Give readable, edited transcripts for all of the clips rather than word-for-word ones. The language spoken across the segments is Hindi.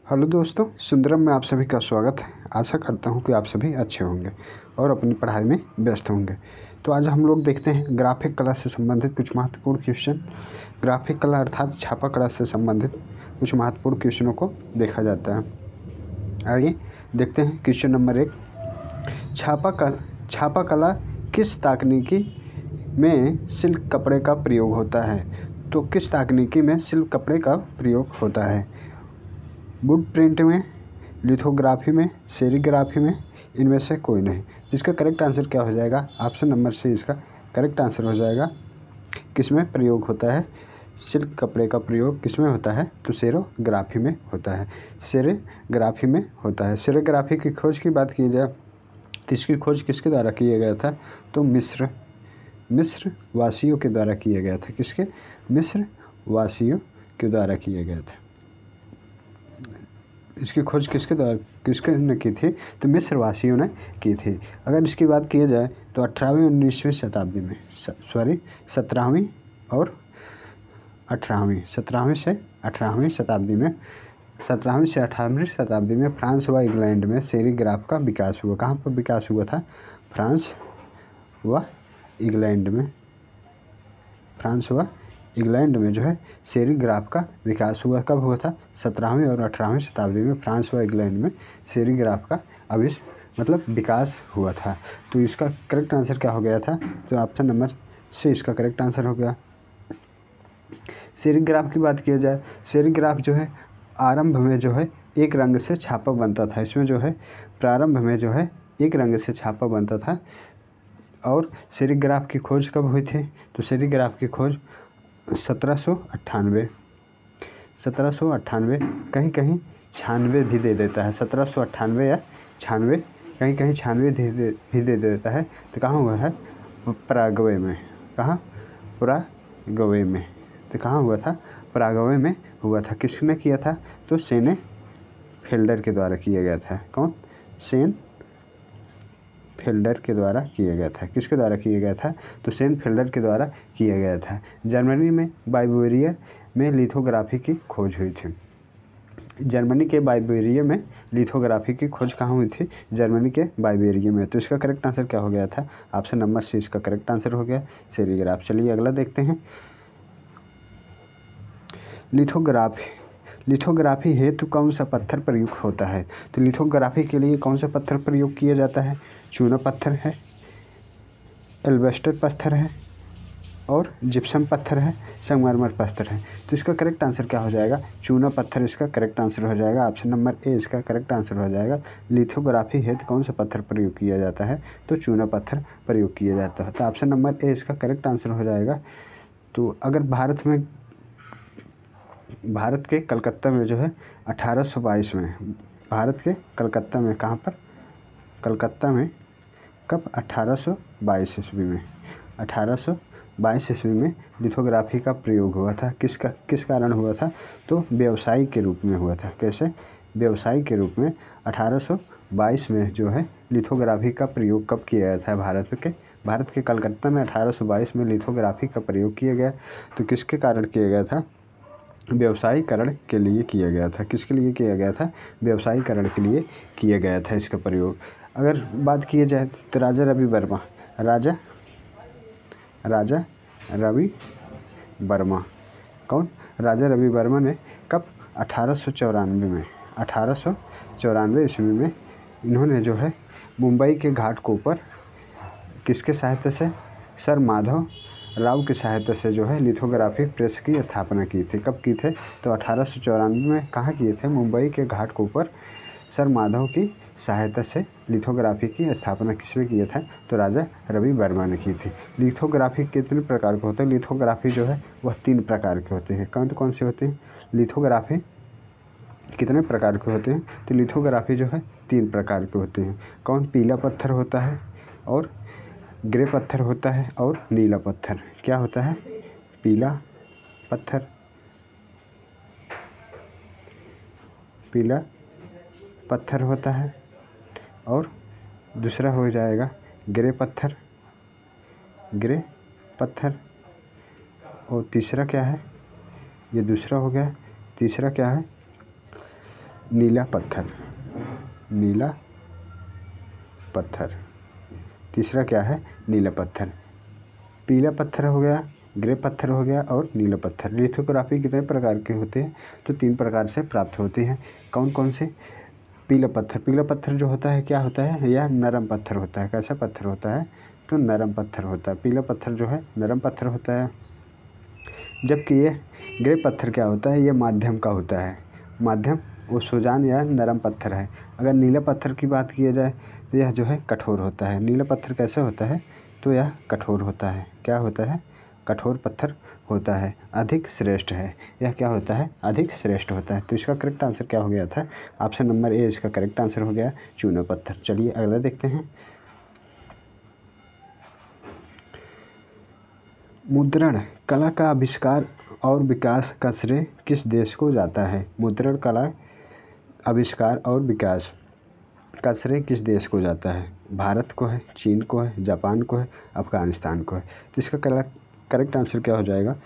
हेलो दोस्तों, सुंदरम में आप सभी का स्वागत है। आशा करता हूं कि आप सभी अच्छे होंगे और अपनी पढ़ाई में व्यस्त होंगे। तो आज हम लोग देखते हैं ग्राफिक कला से संबंधित कुछ महत्वपूर्ण क्वेश्चन। ग्राफिक कला अर्थात छापा कला से संबंधित कुछ महत्वपूर्ण क्वेश्चनों को देखा जाता है। आइए देखते हैं क्वेश्चन नंबर 1। छापा कला किस तकनीकी में सिल्क कपड़े का प्रयोग होता है? तो किस तकनीकी में सिल्क कपड़े का प्रयोग होता है? वुड प्रिंट में, लिथोग्राफी में, सेरीग्राफी में, इनमें से कोई नहीं। जिसका करेक्ट आंसर क्या हो जाएगा? ऑप्शन नंबर सी इसका करेक्ट आंसर हो जाएगा। किसमें प्रयोग होता है? सिल्क कपड़े का प्रयोग किसमें होता है? तो सेरोग्राफी में होता है। सेरीग्राफी में होता है। सेरीग्राफी की खोज की बात की जाए तो इसकी खोज किसके द्वारा किया गया था? तो मिस्र वासियों के द्वारा किया गया था। किसके? मिस्र वासियों के द्वारा किया गया था। इसकी खोज किसने की थी? तो मिस्र वासियों ने की थी। अगर इसकी बात की जाए तो 18वीं 19वीं शताब्दी में 17वीं और 18वीं 17वीं से 18वीं शताब्दी में 17वीं से 18वीं शताब्दी में फ्रांस व इंग्लैंड में सेरीग्राफ का विकास हुआ। कहाँ पर विकास हुआ था? फ्रांस व इंग्लैंड में जो है सेरीग्राफ का विकास हुआ। कब हुआ था? 17वीं और 18वीं शताब्दी में फ्रांस व इंग्लैंड में सेरीग्राफ का विकास हुआ था। तो इसका करेक्ट आंसर क्या हो गया था? तो ऑप्शन नंबर सी इसका करेक्ट आंसर हो गया। सेरीग्राफ की बात किया जाए, सेरीग्राफ जो है आरंभ में जो है एक रंग से छापा बनता था। इसमें जो है प्रारंभ में जो है एक रंग से छापा बनता था। और सेरीग्राफ की खोज कब हुई थी? तो सेरीग्राफ की खोज 1798 कहीं कहीं 96 भी दे देता है। 1798 या 96 कहीं कहीं 96 भी दे देता है। तो कहाँ हुआ है? पराग्वे में। कहाँ? पराग्वे में। तो कहाँ हुआ था? पराग्वे में हुआ था। किसने किया था? तो शेनेफेल्डर के द्वारा किया गया था। कौन? शेनेफेल्डर के द्वारा किया गया था। किसके द्वारा किया गया था? तो शेनेफेल्डर के द्वारा किया गया था। जर्मनी में बाइबेरिया में लिथोग्राफी की खोज हुई थी। जर्मनी के बाइबेरिया में लिथोग्राफी की खोज कहाँ हुई थी? जर्मनी के बाइबेरिया में। तो इसका करेक्ट आंसर क्या हो गया था? ऑप्शन नंबर सी इसका करेक्ट आंसर हो गया, सेरीग्राफ। चलिए अगला देखते हैं। लिथोग्राफी हेतु कौन सा पत्थर प्रयुक्त होता है? तो लिथोग्राफी के लिए कौन सा पत्थर प्रयोग किया जाता है? चूना पत्थर है, एल्बेस्टर पत्थर है और जिप्सम पत्थर है, संगमरमर पत्थर है। तो इसका करेक्ट आंसर क्या हो जाएगा? चूना पत्थर इसका करेक्ट आंसर हो जाएगा। ऑप्शन नंबर ए इसका करेक्ट आंसर हो जाएगा। लिथोग्राफी हेतु कौन सा पत्थर प्रयोग किया जाता है? तो चूना पत्थर प्रयोग किया जाता है। तो ऑप्शन नंबर ए इसका करेक्ट आंसर हो जाएगा। तो अगर भारत के कलकत्ता में जो है 1822 में, भारत के कलकत्ता में, कहाँ पर? कलकत्ता में कब? 1822 ईस्वी में। 1822 ईस्वी में लिथोग्राफी का प्रयोग हुआ था। किस कारण हुआ था? तो व्यवसायिक के रूप में हुआ था। कैसे? व्यवसायिक के रूप में 1822 में जो है लिथोग्राफी का प्रयोग कब किया गया था? भारत के कलकत्ता में 1822 में लिथोग्राफी का प्रयोग किया गया। तो किसके कारण किया गया था? व्यवसायीकरण के लिए किया गया था। किसके लिए किया गया था? व्यवसायीकरण के लिए किया गया था इसका प्रयोग। अगर बात की जाए तो राजा रवि वर्मा कौन? राजा रवि वर्मा ने कब? 1894 ईस्वी में इन्होंने जो है मुंबई के घाटकोपर किसके सहायता से? सर माधव राव की सहायता से जो है लिथोग्राफी प्रेस की स्थापना की थी। कब की थे? तो 1894 में। कहाँ किए थे? मुंबई के घाटकोपर सर माधव की सहायता से लिथोग्राफी की स्थापना किसने किया था? तो राजा रवि वर्मा ने की थी। लिथोग्राफी कितने प्रकार के होते हैं? लिथोग्राफी जो है वह 3 प्रकार के होते हैं। कौन से होते हैं? लिथोग्राफी कितने प्रकार के होते हैं? तो लिथोग्राफी जो है 3 प्रकार के होते हैं। कौन? पीला पत्थर होता है और ग्रे पत्थर होता है और नीला पत्थर। क्या होता है? पीला पत्थर होता है और दूसरा हो जाएगा ग्रे पत्थर और तीसरा क्या है? ये दूसरा हो गया। तीसरा क्या है? नीला पत्थर, नीला पत्थर। तीसरा क्या है? नीला पत्थर। पीला पत्थर हो गया, ग्रे पत्थर हो गया और नीला पत्थर। लिथोग्राफी कितने प्रकार के होते हैं? तो 3 प्रकार से प्राप्त होती हैं। कौन कौन से? पीला पत्थर, पीला पत्थर जो होता है क्या होता है? यह नरम पत्थर होता है। कैसा पत्थर होता है? तो नरम पत्थर होता है। पीला पत्थर जो है नरम पत्थर होता है। जबकि ये ग्रे पत्थर क्या होता है? ये माध्यम का होता है, माध्यम, वो सुजान या नरम पत्थर है। अगर नीला पत्थर की बात की जाए तो यह जो है कठोर होता है। नीला पत्थर कैसे होता है? तो यह कठोर होता है। क्या होता है? कठोर पत्थर होता है, अधिक श्रेष्ठ है। यह क्या होता है? अधिक श्रेष्ठ होता है। तो इसका करेक्ट आंसर क्या हो गया था? ऑप्शन नंबर ए इसका करेक्ट आंसर हो गया, चूना पत्थर। चलिए अगला देखते हैं। मुद्रण कला का आविष्कार और विकास का श्रेय किस देश को जाता है? मुद्रण कला आविष्कार और विकास का श्रेय किस देश को जाता है? भारत को है, चीन को है, जापान को है, अफगानिस्तान को है। तो इसका करेक्ट आंसर क्या हो जाएगा?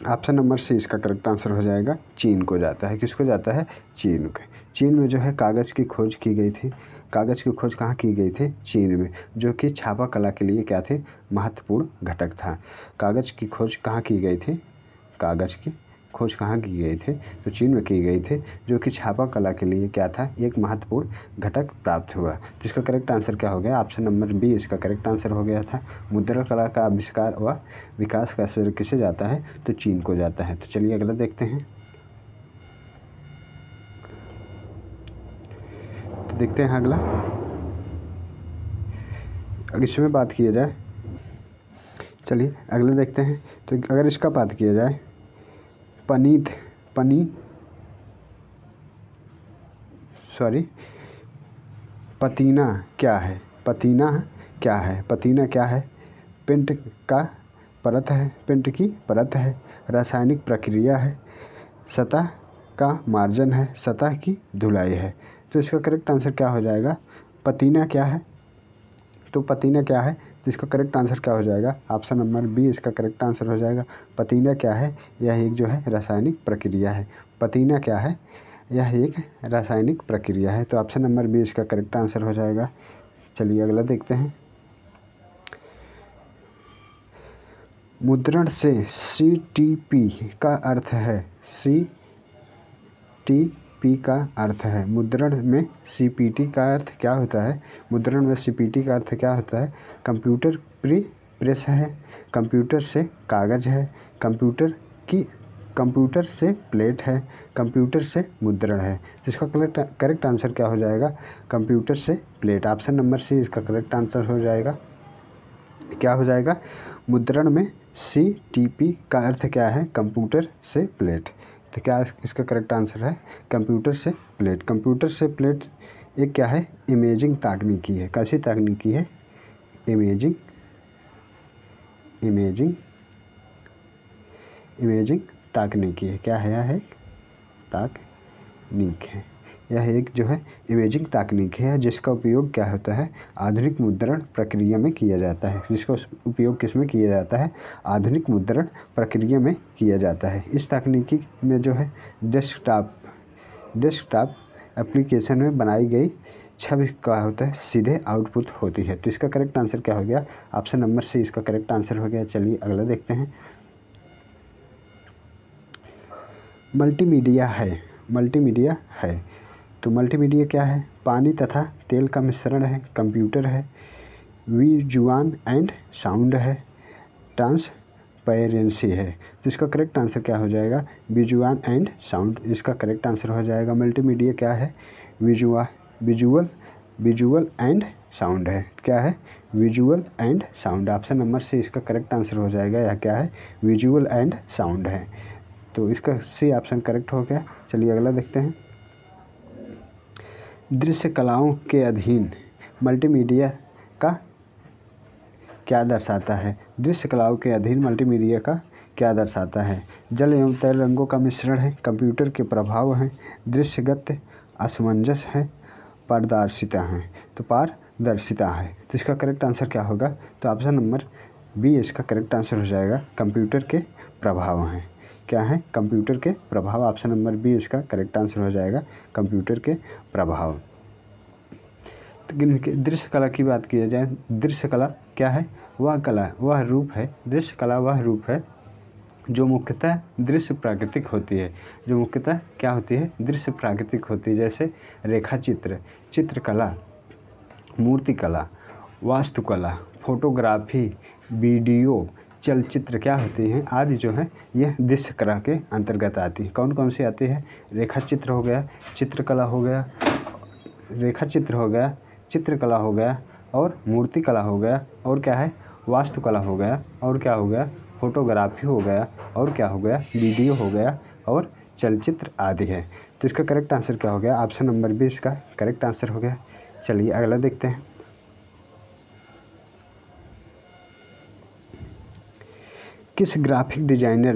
ऑप्शन नंबर सी इसका करेक्ट आंसर हो जाएगा, चीन को जाता है। किसको जाता है? चीन को। चीन में जो है कागज़ की खोज की गई थी। कागज़ की खोज कहाँ की गई थी? चीन में, जो कि छापा कला के लिए क्या थे? महत्वपूर्ण घटक था। कागज़ की खोज कहाँ की गई थी? कागज़ की खोज कहाँ की गई थी? तो चीन में की गई थी, जो कि छापा कला के लिए क्या था? एक महत्वपूर्ण घटक प्राप्त हुआ। तो इसका करेक्ट आंसर क्या हो गया? ऑप्शन नंबर बी इसका करेक्ट आंसर हो गया था। मुद्रण कला का आविष्कार व विकास का श्रेय किसे जाता है? तो चीन को जाता है। तो चलिए अगला देखते हैं। तो देखते हैं अगला। अगर इसमें बात किया जाए, चलिए अगला देखते हैं। तो अगर इसका बात किया जाए, पतीना क्या है? पतीना क्या है? पतीना क्या है? पेंट का परत है, पेंट की परत है, रासायनिक प्रक्रिया है, सतह का मार्जन है, सतह की धुलाई है। तो इसका करेक्ट आंसर क्या हो जाएगा? पतीना क्या है? तो पतीना क्या है? तो इसका करेक्ट आंसर क्या हो जाएगा? ऑप्शन नंबर बी इसका करेक्ट आंसर हो जाएगा। पतीना क्या है? यह एक जो है रासायनिक प्रक्रिया है। पतीना क्या है? यह एक रासायनिक प्रक्रिया है। तो ऑप्शन नंबर बी इसका करेक्ट आंसर हो जाएगा। चलिए अगला देखते हैं। मुद्रण से CTP का अर्थ है, CTP का अर्थ है। मुद्रण में CPT का अर्थ क्या होता है? मुद्रण में CPT का अर्थ क्या होता है? कंप्यूटर प्रेस है, कंप्यूटर से कागज़ है, कंप्यूटर से प्लेट है, कंप्यूटर से मुद्रण है। तो इसका करेक्ट आंसर क्या हो जाएगा? कंप्यूटर से प्लेट। ऑप्शन नंबर सी इसका करेक्ट आंसर हो जाएगा। क्या हो जाएगा? मुद्रण में CTP का अर्थ क्या है? कंप्यूटर से प्लेट। तो क्या इसका करेक्ट आंसर है? कंप्यूटर से प्लेट। कंप्यूटर से प्लेट एक क्या है? इमेजिंग तकनीकी है। कैसी तकनीकी है? इमेजिंग तकनीकी है। क्या है? यह एक तकनीक है। यह एक जो है इमेजिंग तकनीक है, जिसका उपयोग क्या होता है? आधुनिक मुद्रण प्रक्रिया में किया जाता है। जिसका उपयोग किस में किया जाता है? आधुनिक मुद्रण प्रक्रिया में किया जाता है। इस तकनीकी में जो है डेस्कटॉप एप्लीकेशन में बनाई गई छवि क्या होता है? सीधे आउटपुट होती है। तो इसका करेक्ट आंसर क्या हो गया? ऑप्शन नंबर सी इसका करेक्ट आंसर हो गया। चलिए अगला देखते हैं। मल्टीमीडिया है। तो मल्टीमीडिया क्या है? पानी तथा तेल का मिश्रण है, कंप्यूटर है, विजुअल एंड साउंड है, ट्रांसपेरेंसी है। तो इसका करेक्ट आंसर क्या हो जाएगा? विजुअल एंड साउंड इसका करेक्ट आंसर हो जाएगा। मल्टीमीडिया क्या है? विजुअल एंड साउंड है। क्या है? Visual and sound. Option number C इसका करेक्ट आंसर हो जाएगा। यह क्या है? विजुअल एंड साउंड है। तो इसका सी ऑप्शन करेक्ट हो गया। चलिए अगला देखते हैं। दृश्य कलाओं के अधीन मल्टीमीडिया का क्या दर्शाता है? दृश्य कलाओं के अधीन मल्टीमीडिया का क्या दर्शाता है? जल एवं तैल रंगों का मिश्रण है, कंप्यूटर के प्रभाव हैं, दृश्यगत असमंजस है, पारदर्शिता है। तो पारदर्शिता है। तो इसका करेक्ट आंसर क्या होगा? तो ऑप्शन नंबर बी इसका करेक्ट आंसर हो जाएगा, कंप्यूटर के प्रभाव हैं। क्या है, कंप्यूटर के प्रभाव। ऑप्शन नंबर बी इसका करेक्ट आंसर हो जाएगा, कंप्यूटर के प्रभाव। दृश्य कला की बात की जाए, दृश्य कला क्या है, वह कला, वह रूप है, दृश्य कला वह रूप है जो मुख्यतः दृश्य प्राकृतिक होती है, जो मुख्यतः क्या होती है, दृश्य प्राकृतिक होती है। जैसे रेखा चित्र, चित्रकला, मूर्तिकला, वास्तुकला, फोटोग्राफी, वीडियो, चलचित्र क्या होती हैं आदि जो है यह दृश्य कला के अंतर्गत आती है। कौन कौन सी आती है, रेखा चित्र हो गया, चित्रकला हो गया, रेखा चित्र हो गया, चित्रकला हो गया, और मूर्तिकला हो गया, और क्या है, वास्तुकला हो गया, और क्या हो गया, फोटोग्राफी हो गया, और क्या हो गया, वीडियो हो गया, और चलचित्र आदि है। तो इसका करेक्ट आंसर क्या हो गया, ऑप्शन नंबर बी इसका करेक्ट आंसर हो गया। चलिए अगला देखते हैं। किस ग्राफिक डिजाइनर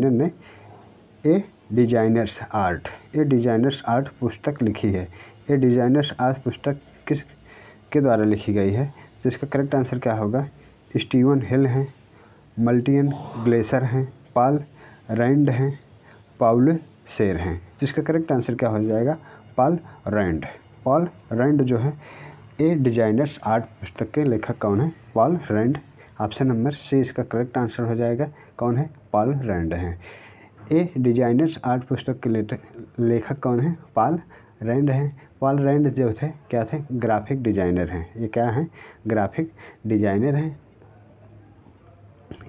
ने ए डिजाइनर्स आर्ट पुस्तक लिखी है। ए डिजाइनर्स आर्ट पुस्तक किस के द्वारा लिखी गई है। तो इसका करेक्ट आंसर क्या होगा, स्टीवन हिल हैं, मल्टियन ग्लेसर हैं, पॉल रैंड हैं, पाउल शेर हैं। जिसका करेक्ट आंसर क्या हो जाएगा, पॉल रैंड जो है ए डिजाइनर्स आर्ट पुस्तक के लेखक कौन है, Paul Rand. Option number C इसका करेक्ट आंसर हो जाएगा, कौन है, पॉल रैंड हैं। ए डिजाइनर्स आर्ट पुस्तक के लेखक कौन है, पॉल रैंड हैं। पॉल रैंड जो थे क्या थे, ग्राफिक डिजाइनर हैं। ये क्या हैं, ग्राफिक डिजाइनर हैं।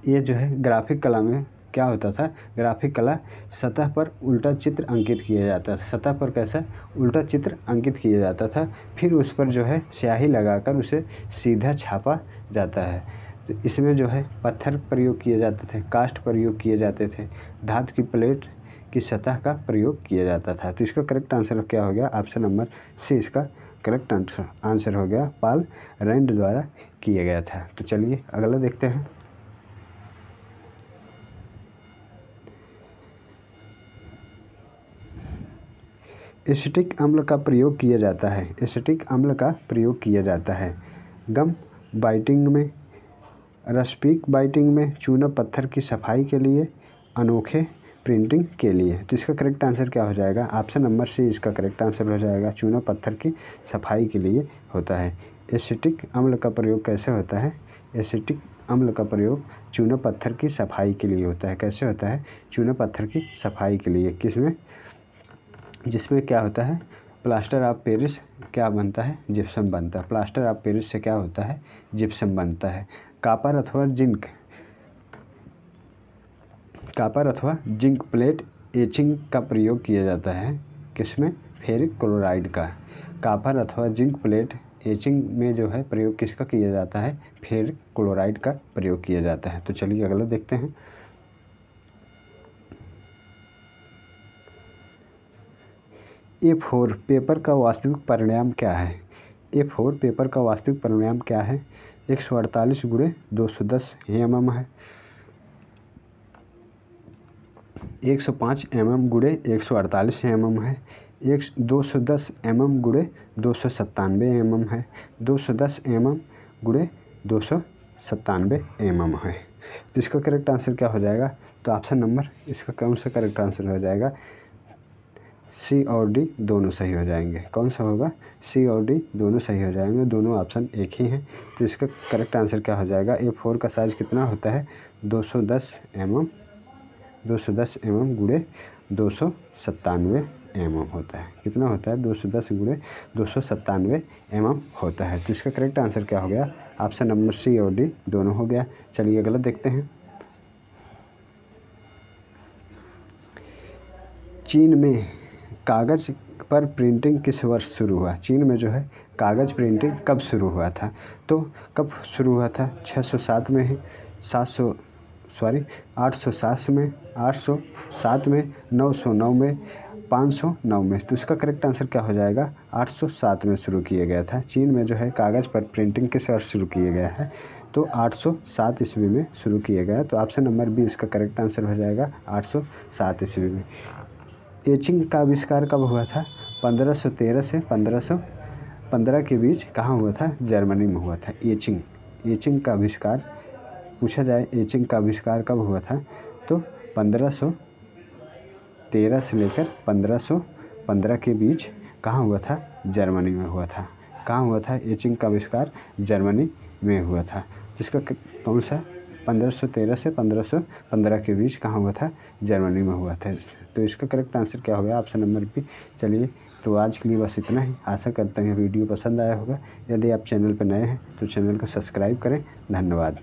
ये जो है ग्राफिक कला में क्या होता था, ग्राफिक कला सतह पर उल्टा चित्र अंकित किया जाता था। सतह पर कैसा, उल्टा चित्र अंकित किया जाता था, फिर उस पर जो है स्याही लगाकर उसे सीधा छापा जाता है। तो इसमें जो है पत्थर प्रयोग किए जाते थे, कास्ट प्रयोग किए जाते थे, धातु की प्लेट की सतह का प्रयोग किया जाता था। तो इसका करेक्ट आंसर क्या हो गया, ऑप्शन नंबर सी इसका करेक्ट आंसर हो गया, पॉल रैंड द्वारा किया गया था। तो चलिए अगला देखते हैं। एसिटिक अम्ल का प्रयोग किया जाता है। एसिटिक अम्ल का प्रयोग किया जाता है गम बाइटिंग में, रसपीक बाइटिंग में, चूना पत्थर की सफाई के लिए, अनोखे प्रिंटिंग के लिए। तो इसका करेक्ट आंसर क्या हो जाएगा, ऑप्शन नंबर सी इसका करेक्ट आंसर हो जाएगा, चूना पत्थर की सफाई के लिए होता है। एसिटिक अम्ल का प्रयोग कैसे होता है, एसिटिक अम्ल का प्रयोग चूना पत्थर की सफाई के लिए होता है। कैसे होता है, चूना पत्थर की सफाई के लिए, किसमें, जिसमें क्या होता है, प्लास्टर ऑफ पेरिस क्या बनता है, जिप्सम बनता है। प्लास्टर ऑफ पेरिस से क्या होता है, जिप्सम बनता है। कॉपर अथवा जिंक प्लेट एचिंग का प्रयोग किया जाता है, किसमें, फेरिक क्लोराइड का। कॉपर अथवा जिंक प्लेट एचिंग में जो है प्रयोग किसका किया जाता है, फेरिक क्लोराइड का प्रयोग किया जाता है। तो चलिए अगला देखते हैं। A4 पेपर का वास्तविक परिणाम क्या है। A4 पेपर का वास्तविक परिणाम क्या है, 148 × 210 mm है, 105 mm × 148 mm है, 210 mm × 297 mm है, 210 mm × 297 mm है। तो इसका करेक्ट आंसर क्या हो जाएगा, तो ऑप्शन नंबर इसका कौन सा करेक्ट आंसर हो जाएगा, सी और डी दोनों सही हो जाएंगे। कौन सा होगा, सी और डी दोनों सही हो जाएंगे, दोनों ऑप्शन एक ही हैं। तो इसका करेक्ट आंसर क्या हो जाएगा, A4 का साइज़ कितना होता है, 210 mm × 297 mm होता है। कितना होता है, 210 × 297 mm होता है। तो इसका करेक्ट आंसर क्या हो गया, ऑप्शन नंबर सी और डी दोनों हो गया। चलिए अगला देखते हैं। चीन में कागज़ पर प्रिंटिंग किस वर्ष शुरू हुआ। चीन में जो है कागज़ प्रिंटिंग कब शुरू हुआ था, तो कब शुरू हुआ था, 607 में है, 807 में, 807 में, 909 में, 509 में। तो इसका करेक्ट आंसर क्या हो जाएगा, 807 में शुरू किया गया था। चीन में जो है कागज़ पर प्रिंटिंग किस वर्ष शुरू किया गया है, तो 807 ईस्वी में शुरू किया गया। तो ऑप्शन नंबर बी इसका करेक्ट आंसर हो जाएगा, 807 ईस्वी में। एचिंग का आविष्कार कब हुआ था, 1513 से 1515 के बीच कहाँ हुआ था, जर्मनी में हुआ था। एचिंग का आविष्कार पूछा जाए, एचिंग का आविष्कार कब हुआ था, तो 1513 से लेकर 1515 के बीच कहाँ हुआ था? जर्मनी में हुआ था। कहाँ हुआ था? एचिंग का आविष्कार जर्मनी में हुआ था। जिसका कौन सा? 1513 से 1515 के बीच कहाँ हुआ था? जर्मनी में हुआ था। तो इसका करेक्ट आंसर क्या होगा? Option number B. चलिए, तो आज के लिए बस इतना ही। आशा करता हूँ वीडियो पसंद आया होगा। यदि आप चैनल पर नए हैं तो चैनल को सब्सक्राइब करें। धन्यवाद।